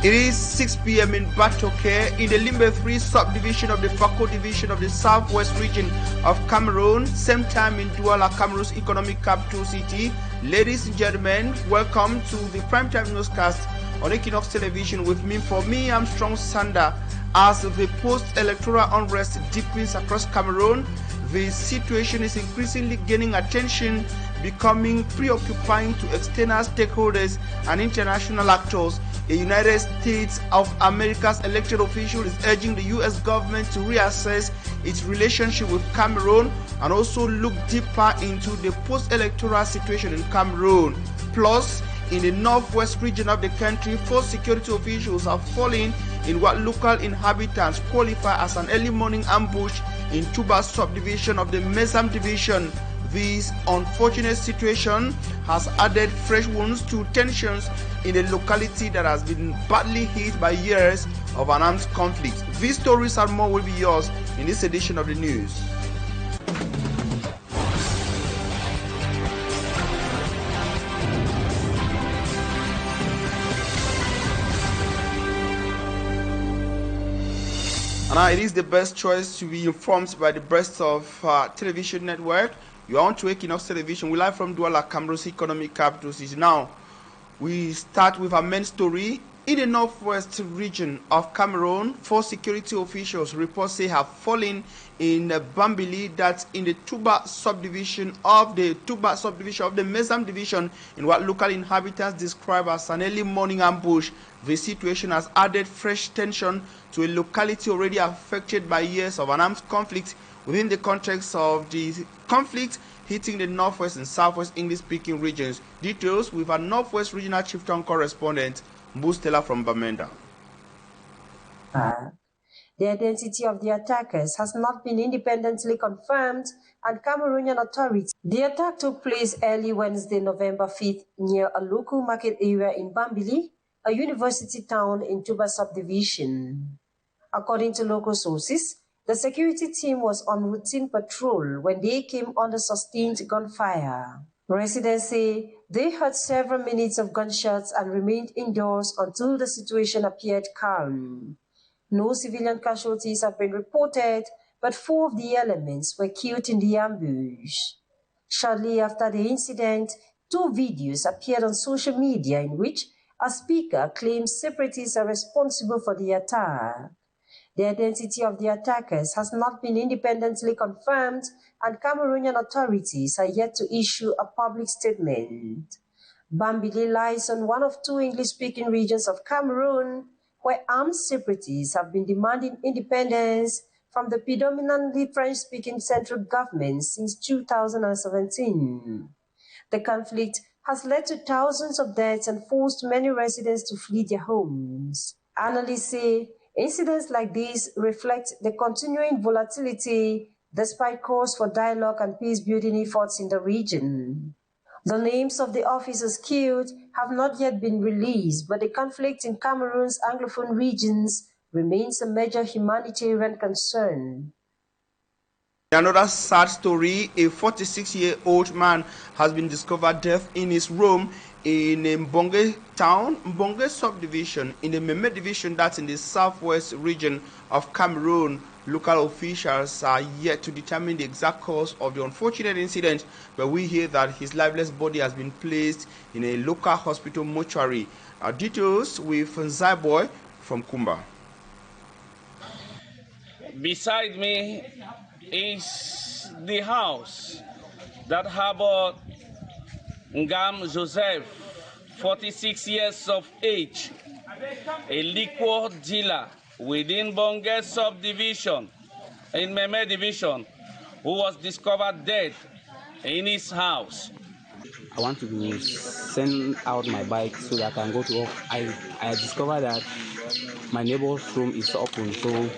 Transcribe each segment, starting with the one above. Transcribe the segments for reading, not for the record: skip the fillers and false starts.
It is 6 p.m. in Batoke, in the Limbe 3 subdivision of the Fako division of the southwest region of Cameroon, same time in Douala, Cameroon's economic capital city. Ladies and gentlemen, welcome to the primetime newscast on Equinoxe television with me. For me, I'm Strong Sander. As the post-electoral unrest deepens across Cameroon, the situation is increasingly gaining attention, becoming preoccupying to external stakeholders and international actors. The United States of America's elected official is urging the U.S. government to reassess its relationship with Cameroon and also look deeper into the post-electoral situation in Cameroon. Plus, in the northwest region of the country, 4 security officials are falling in what local inhabitants qualify as an early morning ambush in Tuba subdivision of the Mesam division. This unfortunate situation has added fresh wounds to tensions in a locality that has been badly hit by years of an armed conflict. These stories and more will be yours in this edition of the news. And now it is the best choice to be informed by the best of television network. You are on to Equinoxe television. We live from Douala, Cameroon's economic capital city. Now, we start with our main story. In the northwest region of Cameroon, 4 security officials reports say have fallen in Bambili, that's in the Tuba subdivision of the Mesam division, in what local inhabitants describe as an early morning ambush. The situation has added fresh tension to a locality already affected by years of an armed conflict within the context of the conflict hitting the northwest and southwest English-speaking regions. Details with our northwest regional chieftain correspondent, Stella from Bamenda. The identity of the attackers has not been independently confirmed, and Cameroonian authorities. The attack took place early Wednesday, November 5th, near a local market area in Bambili, a university town in Tuba subdivision. According to local sources, the security team was on routine patrol when they came under sustained gunfire. Residents say they heard several minutes of gunshots and remained indoors until the situation appeared calm. No civilian casualties have been reported, but 4 of the elements were killed in the ambush. Shortly after the incident, 2 videos appeared on social media in which a speaker claims separatists are responsible for the attack. The identity of the attackers has not been independently confirmed, and Cameroonian authorities are yet to issue a public statement. Bambili lies on one of 2 English-speaking regions of Cameroon, where armed separatists have been demanding independence from the predominantly French-speaking central government since 2017. The conflict has led to thousands of deaths and forced many residents to flee their homes. Analysts say incidents like these reflect the continuing volatility despite calls for dialogue and peace-building efforts in the region. The names of the officers killed have not yet been released, but the conflict in Cameroon's Anglophone regions remains a major humanitarian concern. Another sad story, a 46-year-old man has been discovered dead in his room in Mbonge town, Mbonge subdivision, in the Meme division, that's in the southwest region of Cameroon. Local officials are yet to determine the exact cause of the unfortunate incident, but we hear that his lifeless body has been placed in a local hospital mortuary. Details with Boy from Kumba. Beside me is the house that harbored Ngam Joseph, 46 years of age, a liquor dealer within Bonge subdivision in Meme division, who was discovered dead in his house. I want to send out my bike so that I can go to work. I discovered that my neighbor's room is open, so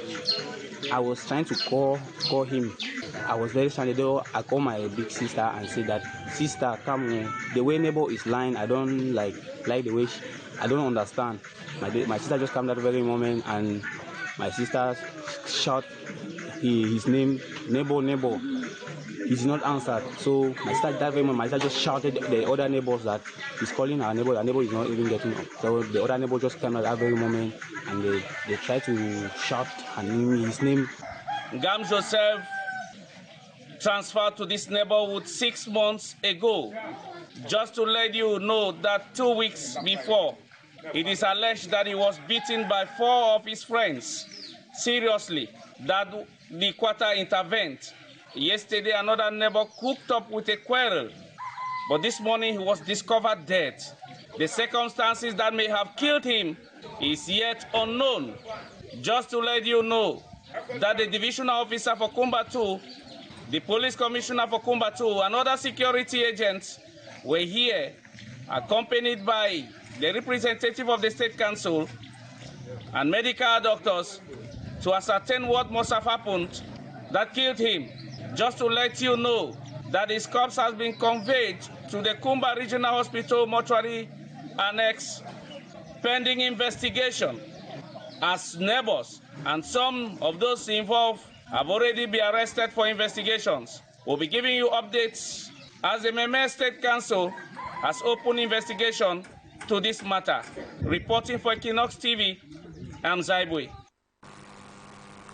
I was trying to call him. I was very stranded though. I called my big sister and said that, sister, come, the way neighbor is lying, I don't like the way I don't understand. My sister just came that very moment, and my sister shot his name, neighbor. he did not answer. So my sister, that very moment, my sister just shouted at the other neighbors that he's calling our neighbor is not even getting up. So the other neighbor just came at that very moment and they tried to shout his name. Ngam Joseph transferred to this neighborhood 6 months ago. Just to let you know that 2 weeks before, it is alleged that he was beaten by 4 of his friends seriously, that the quarter intervened. Yesterday, another neighbor cooked up with a quarrel, but this morning he was discovered dead. The circumstances that may have killed him is yet unknown. Just to let you know that the divisional officer for Kumba 2, the police commissioner for Kumba 2, and other security agents were here, accompanied by the representative of the State Council and medical doctors to ascertain what must have happened that killed him. Just to let you know that his corpse has been conveyed to the Kumba Regional Hospital mortuary annex pending investigation, as neighbors and some of those involved have already been arrested for investigations. We'll be giving you updates as the Meme State Council has opened investigation to this matter. Reporting for Equinoxe TV, I'm Zaibwe.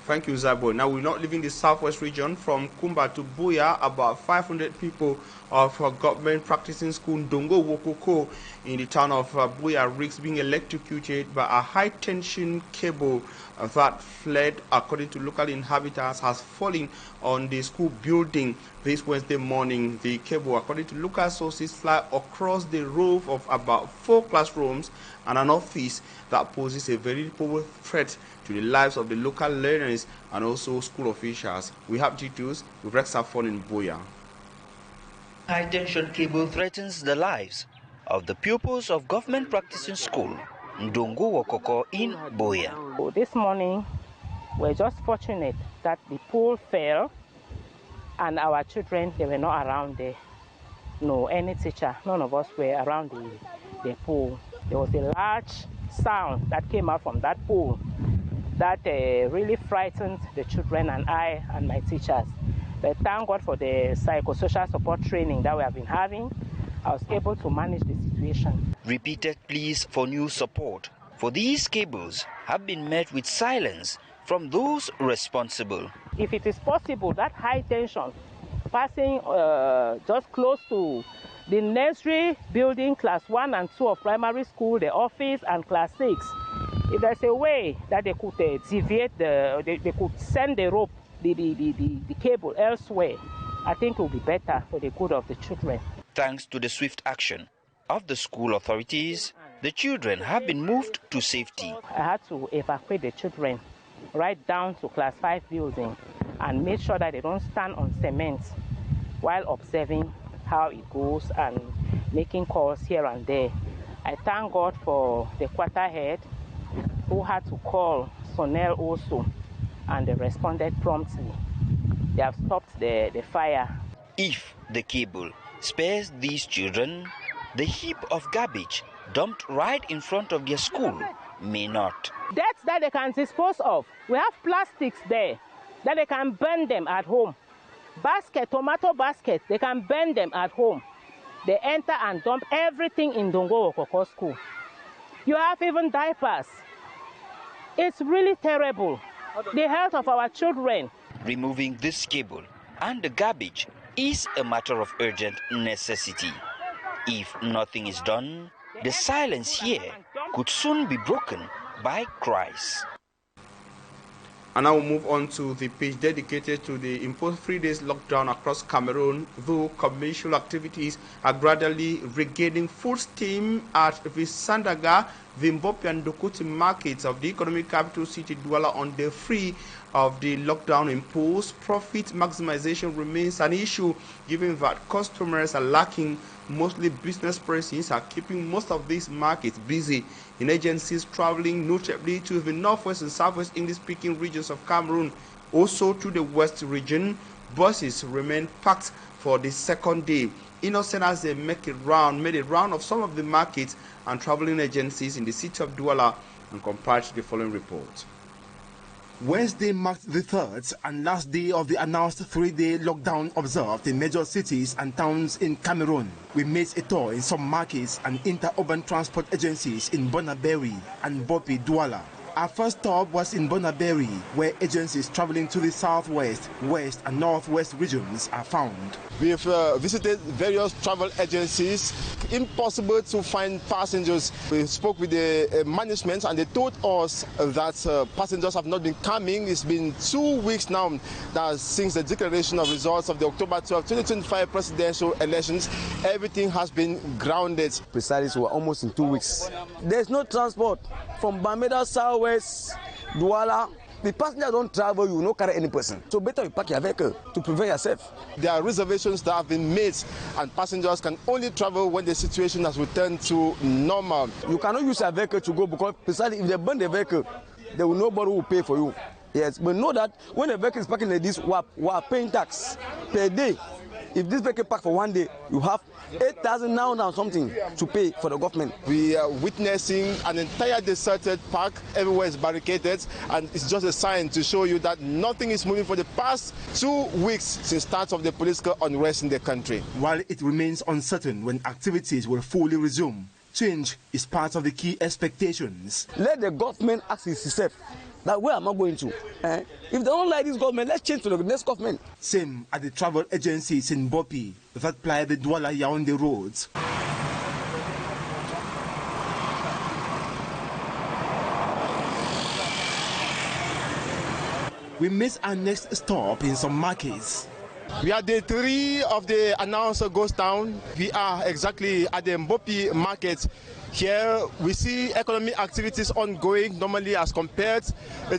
Thank you, Zabo. Now, we're not leaving the southwest region. From Kumba to Buoya, about 500 people of government practicing school Ndongo Wokoko in the town of Buoya risks being electrocuted by a high-tension cable that fled, according to local inhabitants, has fallen on the school building this Wednesday morning. The cable, according to local sources, fly across the roof of about 4 classrooms and an office that poses a very powerful threat to the lives of the local learners and also school officials. We have details with Rex Afon in Buoya. High-tension cable threatens the lives of the pupils of government practicing school Ndongo Wokoko in Buoya. This morning, we're just fortunate that the pole fell and our children, they were not around there. No, any teacher, none of us were around the pole. There was a large sound that came out from that pole that really frightened the children and I and my teachers. But thank God for the psychosocial support training that we have been having. I was able to manage the situation. Repeated pleas for new support for these cables have been met with silence from those responsible. If it is possible, that high tension passing just close to the nursery building, class 1 and 2 of primary school, the office, and class 6, if there's a way that they could deviate, they could send the rope, the cable elsewhere, I think it will be better for the good of the children. Thanks to the swift action of the school authorities, the children have been moved to safety. I had to evacuate the children right down to class 5 building and make sure that they don't stand on cement while observing how it goes and making calls here and there. I thank God for the quarter head who had to call Sonel also, and they responded promptly. They have stopped the fire. If the cable spares these children, the heap of garbage dumped right in front of their school may not. That's that they can dispose of. We have plastics there that they can burn them at home. Basket, tomato basket, they can burn them at home. They enter and dump everything in Ndongo Wokoko school. You have even diapers. It's really terrible. The health of our children. Removing this cable and the garbage is a matter of urgent necessity. If nothing is done, the silence here could soon be broken by cries. And now we'll move on to the page dedicated to the imposed 3 days lockdown across Cameroon, though commercial activities are gradually regaining full steam at the Sandaga, Vimbopi and Dokuti markets of the economic capital city Douala on day 3 of the lockdown imposed. Profit maximization remains an issue given that customers are lacking. Mostly business persons are keeping most of these markets busy. In agencies traveling notably to the northwest and southwest English-speaking regions of Cameroon, also to the west region, buses remain packed for the second day. Innocent as they made a round of some of the markets and traveling agencies in the city of Douala, and compared to the following report. Wednesday marked the third and last day of the announced 3-day lockdown observed in major cities and towns in Cameroon. We made a tour in some markets and interurban transport agencies in Bonaberi and Bopi Douala. Our first stop was in Bonaberi, where agencies traveling to the southwest, west and northwest regions are found. We've visited various travel agencies. Impossible to find passengers. We spoke with the management and they told us that passengers have not been coming. It's been 2 weeks now that since the declaration of results of the October 12, 2025 presidential elections, everything has been grounded. Precisely, we're almost in 2 weeks. There's no transport from Bameda Southwest, Douala. The passengers don't travel, you will not carry any person. So better you park your vehicle to prevent yourself. There are reservations that have been made and passengers can only travel when the situation has returned to normal. You cannot use your vehicle to go because precisely if they burn the vehicle, there will nobody will pay for you. Yes, but know that when the vehicle is parking like this, we are paying tax per day. If this vehicle parked for 1 day, you have 8,000 now something to pay for the government. We are witnessing an entire deserted park. Everywhere is barricaded, and it's just a sign to show you that nothing is moving for the past 2 weeks since start of the political unrest in the country. While it remains uncertain when activities will fully resume, change is part of the key expectations. Let the government ask itself, that where am I going to? If they don't like this government, let's change to the next government. Same at the travel agencies in Bopi that ply the Douala-Yaoundé roads. We miss our next stop in some markets. We are day 3 of the announced ghost town. We are exactly at the Mbopi market. Here we see economic activities ongoing normally as compared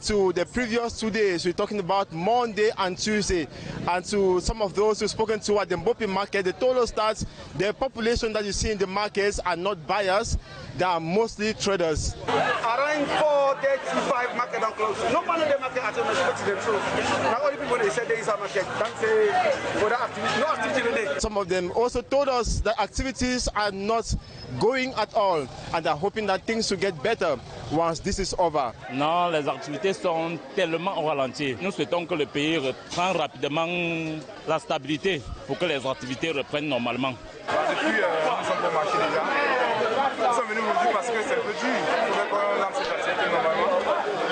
to the previous 2 days. We're talking about Monday and Tuesday. And to some of those who've spoken to at the Mbopi market, they told us that the population that you see in the markets are not buyers, they are mostly traders. Around 4:35 market and close. No one of the market at the truth. Now only people they said there is a market. Don't say for that activity, no activity today. Some of them also told us that activities are not going at all and are hoping that things will get better once this is over. Non, les activités sont tellement au ralenti. Nous souhaitons que le pays reprenne rapidement la stabilité pour que les activités reprennent normalement. Depuis, nous sommes au marché déjà. Nous sommes venus aujourd'hui parce que c'est un peu dur. Il faudrait qu'on lance cette activité normalement.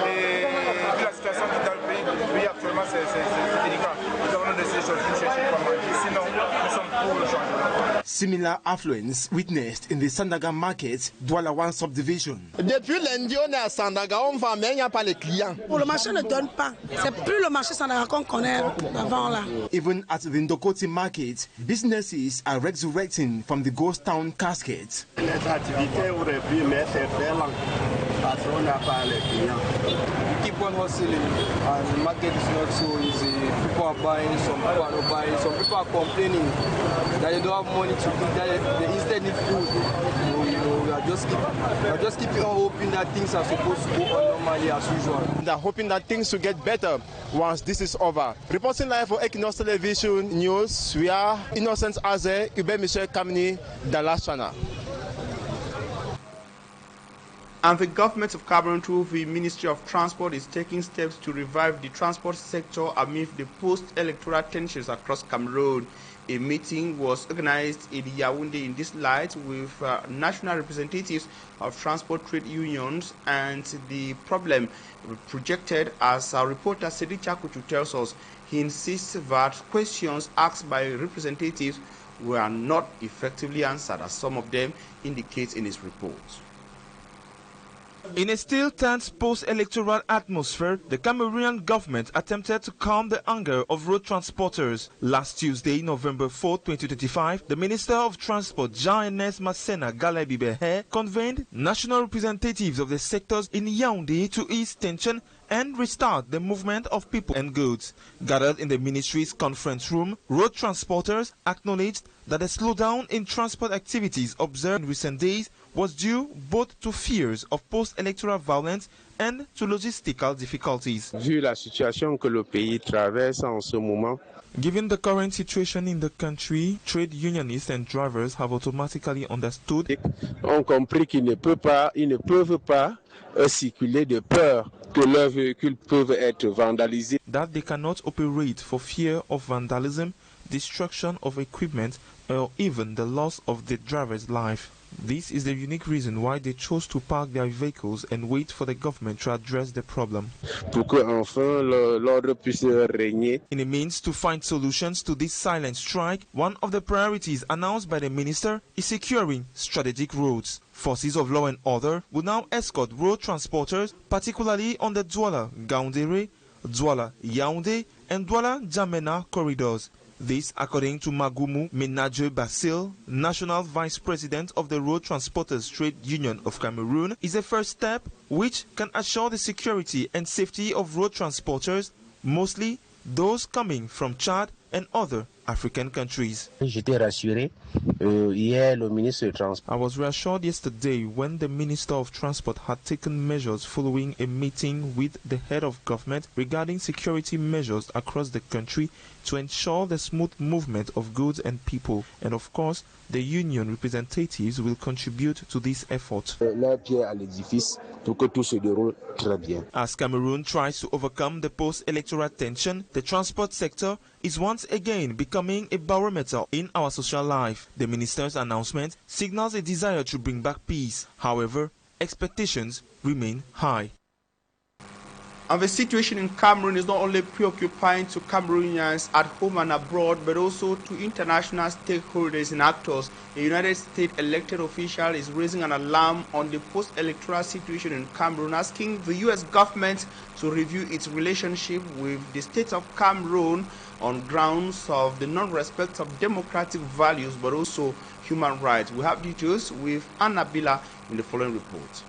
Et vu la situation qui est dans le pays actuellement, c'est délicat. Nous avons décidé de chercher comment. Sinon, nous sommes pour le changement. Similar affluence witnessed in the Sandaga market, Douala 1 subdivision. Depuis lundi, on est à Sandaga, on vend, mais il n'y a pas les clients. Pour le marché ne donne pas. C'est plus le marché Sandaga qu'on connaît avant là. Even at the Ndokoti market, businesses are resurrecting from the ghost town casket. Les activités ont repris, mais c'est très lent parce qu'on n'a pas les clients. We keep on hustling and the market is not so easy. People are buying, some people are not buying, some people are complaining that they don't have money to eat, that they instead need food. So, we are just keeping on hoping that things are supposed to go on normally as usual. They are hoping that things will get better once this is over. Reporting live for Equinoxe Television News, we are Innocent Aze, Ube Michel Kamini, Dallas Channel. And the government of Cameroon, through the Ministry of Transport, is taking steps to revive the transport sector amid the post-electoral tensions across Cameroon. A meeting was organized in Yaoundé in this light with national representatives of transport trade unions, and the problem projected, as our reporter Sedi Chakuchu tells us. He insists that questions asked by representatives were not effectively answered, as some of them indicate in his report. In a still tense post-electoral atmosphere, the Cameroonian government attempted to calm the anger of road transporters. Last Tuesday, November 4, 2025, the Minister of Transport, Jean-Ernest Masséna Galabi-Behe, convened national representatives of the sectors in Yaoundé to ease tension and restart the movement of people and goods. Gathered in the ministry's conference room, road transporters acknowledged that the slowdown in transport activities observed in recent days was due both to fears of post-electoral violence end to logistical difficulties. Vu la situation que le pays traverse en ce moment, given the current situation in the country, trade unionists and drivers have automatically understood, ont compris qu'ils ne peuvent pas circuler de peur que leurs véhicules peuvent être vandalisés. That they cannot operate for fear of vandalism, destruction of equipment, or even the loss of the driver's life. This is the unique reason why they chose to park their vehicles and wait for the government to address the problem. Pour que enfin l'ordre puisse régner. In a means to find solutions to this silent strike, one of the priorities announced by the minister is securing strategic roads. Forces of law and order will now escort road transporters, particularly on the Douala-Gaoundéré, Douala-Yaoundé and Douala-Djamena corridors. This, according to Magumu Menadje Basil, National Vice President of the Road Transporters Trade Union of Cameroon, is a first step which can assure the security and safety of road transporters, mostly those coming from Chad and other African countries. I was reassured yesterday when the Minister of Transport had taken measures following a meeting with the head of government regarding security measures across the country to ensure the smooth movement of goods and people. And of course, the union representatives will contribute to this effort. As Cameroon tries to overcome the post-electoral tension, the transport sector is once again becoming a barometer in our social life. The minister's announcement signals a desire to bring back peace. However, expectations remain high. And the situation in Cameroon is not only preoccupying to Cameroonians at home and abroad, but also to international stakeholders and actors. A United States elected official is raising an alarm on the post-electoral situation in Cameroon, asking the U.S. government to review its relationship with the state of Cameroon on grounds of the non-respect of democratic values, but also human rights. We have details with Anna Bila in the following report.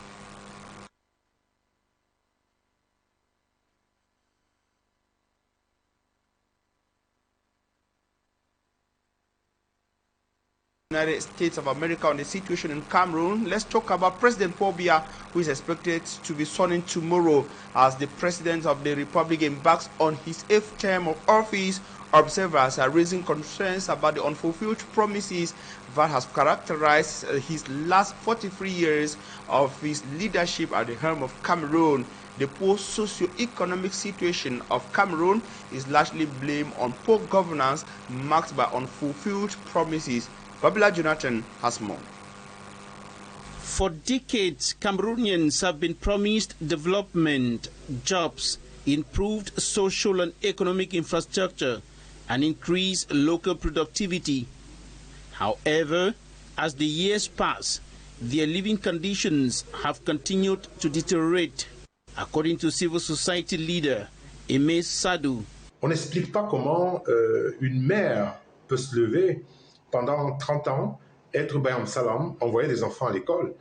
United States of America on the situation in Cameroon. Let's talk about President Buoya, who is expected to be sworn in tomorrow as the President of the Republic embarks on his 8th term of office. Observers are raising concerns about the unfulfilled promises that has characterized his last 43 years of his leadership at the helm of Cameroon. The poor socio-economic situation of Cameroon is largely blamed on poor governance marked by unfulfilled promises. Babila Jonathan has more. For decades, Cameroonians have been promised development, jobs, improved social and economic infrastructure, and increased local productivity. However, as the years pass, their living conditions have continued to deteriorate. According to civil society leader Aimé Sadou, on n'explique pas comment une mère peut se lever pendant 30 ans, être Bayam Salam, envoyer des enfants à l'école.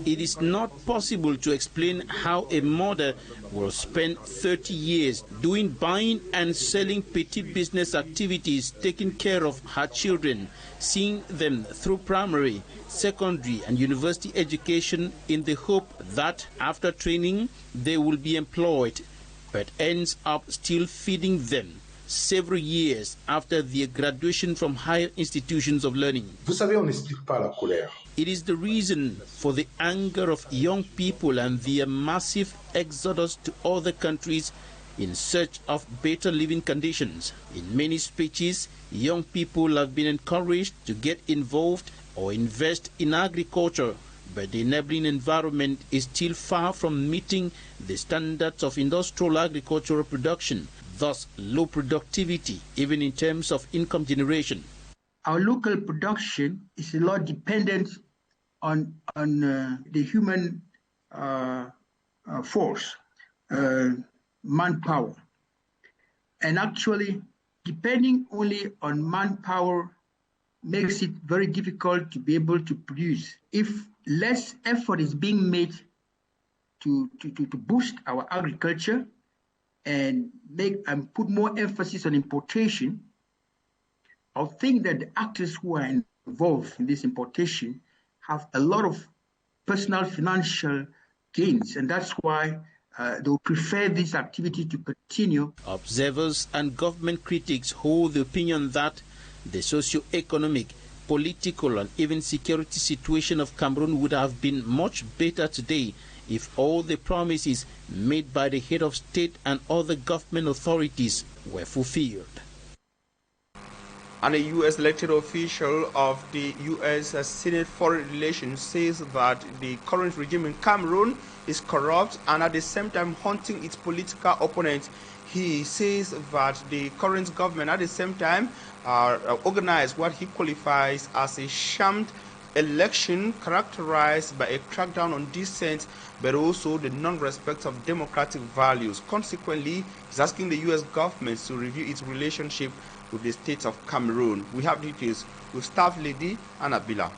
It is not possible to explain how a mother will spend 30 years doing buying and selling petty business activities, taking care of her children, seeing them through primary, secondary and university education in the hope that after training they will be employed, but ends up still feeding them several years after their graduation from higher institutions of learning. Vous savez, on n'explique pas la colère. It is the reason for the anger of young people and their massive exodus to other countries in search of better living conditions. In many speeches, young people have been encouraged to get involved or invest in agriculture, but the enabling environment is still far from meeting the standards of industrial agricultural production. Thus, low productivity, even in terms of income generation. Our local production is a lot dependent on the human force, manpower. And actually, depending only on manpower makes it very difficult to be able to produce. If less effort is being made to boost our agriculture, and put more emphasis on importation, I think that the actors who are involved in this importation have a lot of personal financial gains, and that's why they will prefer this activity to continue. Observers and government critics hold the opinion that the socio-economic, political and even security situation of Cameroon would have been much better today if all the promises made by the head of state and other government authorities were fulfilled. And a U.S. elected official of the U.S. Senate Foreign Relations says that the current regime in Cameroon is corrupt and at the same time hunting its political opponents. He says that the current government at the same time organized what he qualifies as a sham election characterized by a crackdown on dissent but also the non-respect of democratic values. Consequently, he's asking the U.S. government to review its relationship with the state of Cameroon. We have details with Staff Lady Annabella.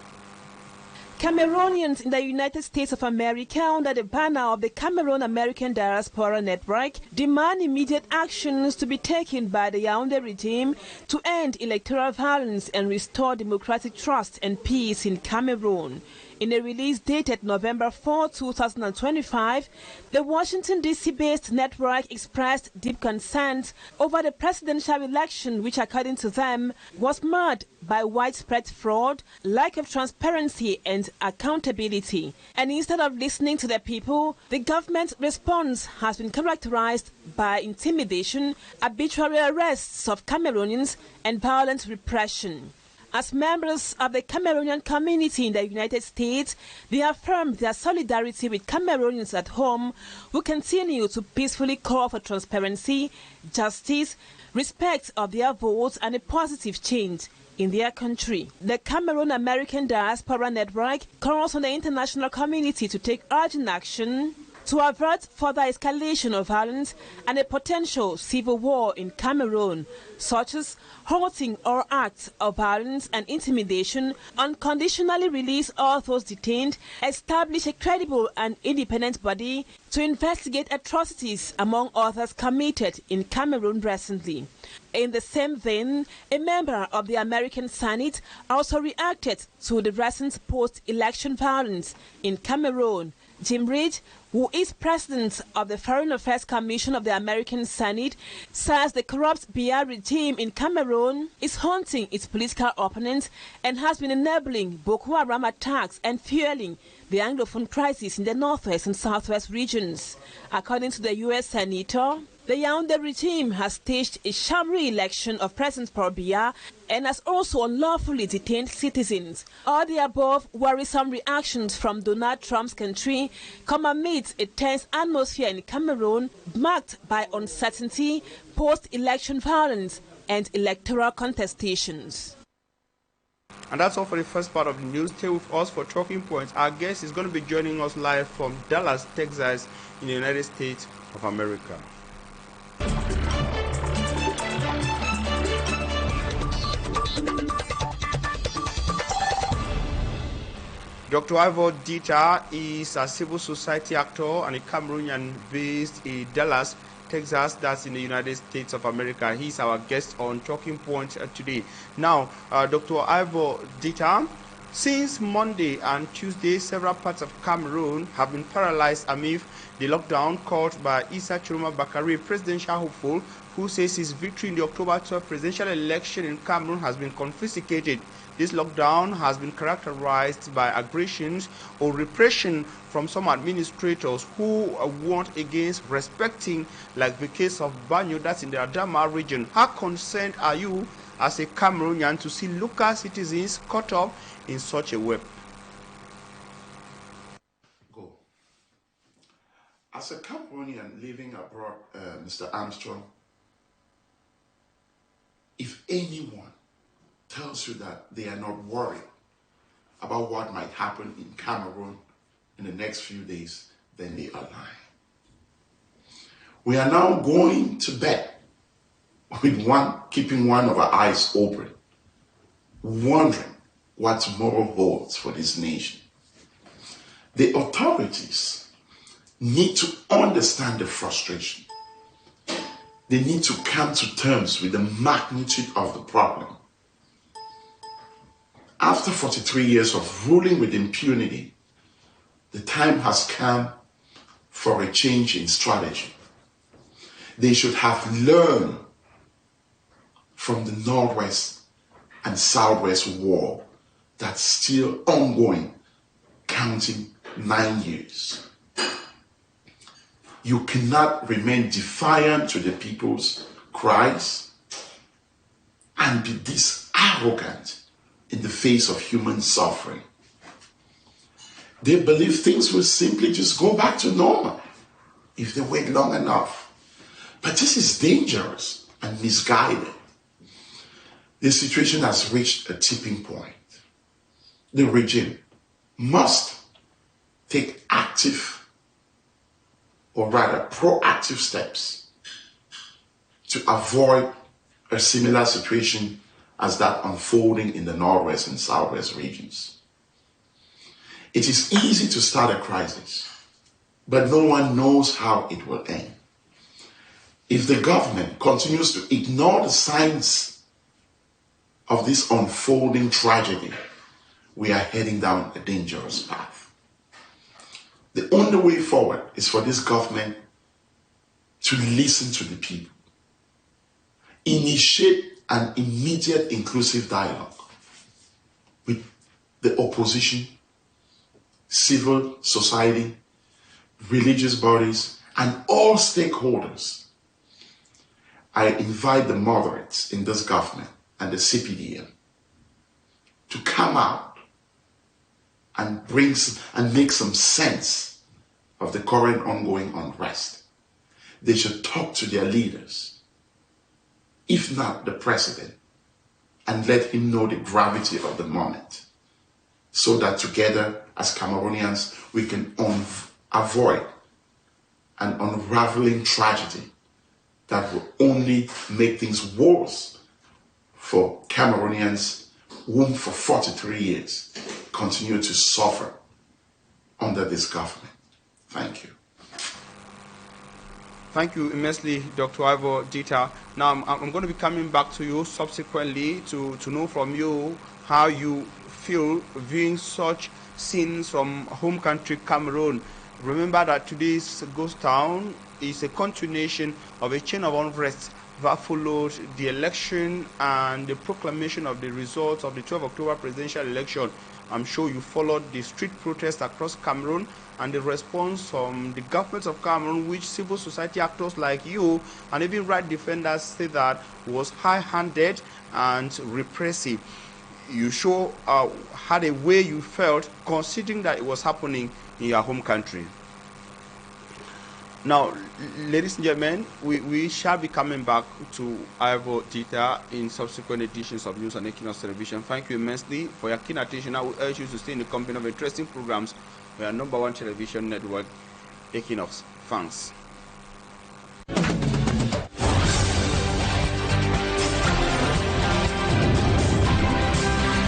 Cameroonians in the United States of America, under the banner of the Cameroon American Diaspora Network, demand immediate actions to be taken by the Yaoundé regime to end electoral violence and restore democratic trust and peace in Cameroon. In a release dated November 4, 2025, the Washington, D.C.-based network expressed deep concerns over the presidential election, which, according to them, was marred by widespread fraud, lack of transparency and accountability. And instead of listening to the people, the government's response has been characterized by intimidation, arbitrary arrests of Cameroonians, and violent repression. As members of the Cameroonian community in the United States, they affirmed their solidarity with Cameroonians at home who continue to peacefully call for transparency, justice, respect of their votes, and a positive change in their country. The Cameroon American Diaspora Network calls on the international community to take urgent action to avert further escalation of violence and a potential civil war in Cameroon, such as halting all acts of violence and intimidation, unconditionally release all those detained, establish a credible and independent body to investigate atrocities, among others, committed in Cameroon recently. In the same vein, a member of the American Senate also reacted to the recent post-election violence in Cameroon. Jim Reid, who is president of the Foreign Affairs Commission of the American Senate, says the corrupt Biya regime in Cameroon is haunting its political opponents and has been enabling Boko Haram attacks and fueling the Anglophone crisis in the northwest and southwest regions. According to the U.S. Senator, the Yaoundé regime has staged a sham re-election of President Paul Biya and has also unlawfully detained citizens. All the above worrisome reactions from Donald Trump's country come amidst a tense atmosphere in Cameroon marked by uncertainty, post-election violence, and electoral contestations. And that's all for the first part of the news. Stay with us for Talking Points. Our guest is going to be joining us live from Dallas, Texas, in the United States of America. Dr. Ivo DITAH is a civil society actor and a Cameroonian based in Dallas, Texas, that's in the United States of America. He's our guest on Talking Points today. Now, Dr. Ivo DITAH, since Monday and Tuesday, several parts of Cameroon have been paralyzed amid the lockdown caused by Issa Chiroma Bakary, presidential hopeful, who says his victory in the October 12 presidential election in Cameroon has been confiscated. This lockdown has been characterized by aggressions or repression from some administrators who warned against respecting, like the case of Banyo, that's in the Adama region. How concerned are you as a Cameroonian to see local citizens caught up in such a web? Go. As a Cameroonian living abroad, Mr. Armstrong, if anyone tells you that they are not worried about what might happen in Cameroon in the next few days, then they are lying. We are now going to bed with keeping one of our eyes open, wondering what tomorrow holds for this nation. The authorities need to understand the frustration. They need to come to terms with the magnitude of the problem. After 43 years of ruling with impunity, the time has come for a change in strategy. They should have learned from the Northwest and Southwest war that's still ongoing, counting 9 years. You cannot remain defiant to the people's cries and be this arrogant in the face of human suffering. They believe things will simply just go back to normal if they wait long enough. But this is dangerous and misguided. The situation has reached a tipping point. The regime must take active, or rather proactive steps to avoid a similar situation as that unfolding in the Northwest and Southwest regions. It is easy to start a crisis, but no one knows how it will end. If the government continues to ignore the signs of this unfolding tragedy, we are heading down a dangerous path. The only way forward is for this government to listen to the people, initiate an immediate inclusive dialogue with the opposition, civil society, religious bodies, and all stakeholders. I invite the moderates in this government and the CPDM to come out and make some sense of the current ongoing unrest. They should talk to their leaders, if not the president, and let him know the gravity of the moment, so that together as Cameroonians we can avoid an unraveling tragedy that will only make things worse for Cameroonians whom for 43 years continue to suffer under this government. Thank you. Thank you immensely, Dr. Ivo DITAH. Now, I'm going to be coming back to you subsequently to know from you how you feel viewing such scenes from home country Cameroon. Remember that today's ghost town is a continuation of a chain of unrest that followed the election and the proclamation of the results of the 12 October presidential election. I'm sure you followed the street protests across Cameroon and the response from the government of Cameroon, which civil society actors like you and even right defenders say that was high-handed and repressive. You sure had a way you felt considering that it was happening in your home country. Now, ladies and gentlemen, we shall be coming back to Ivo DITAH in subsequent editions of News on Equinoxe Television. Thank you immensely for your keen attention. I will urge you to stay in the company of interesting programs for your #1 television network, Equinoxe. Thanks.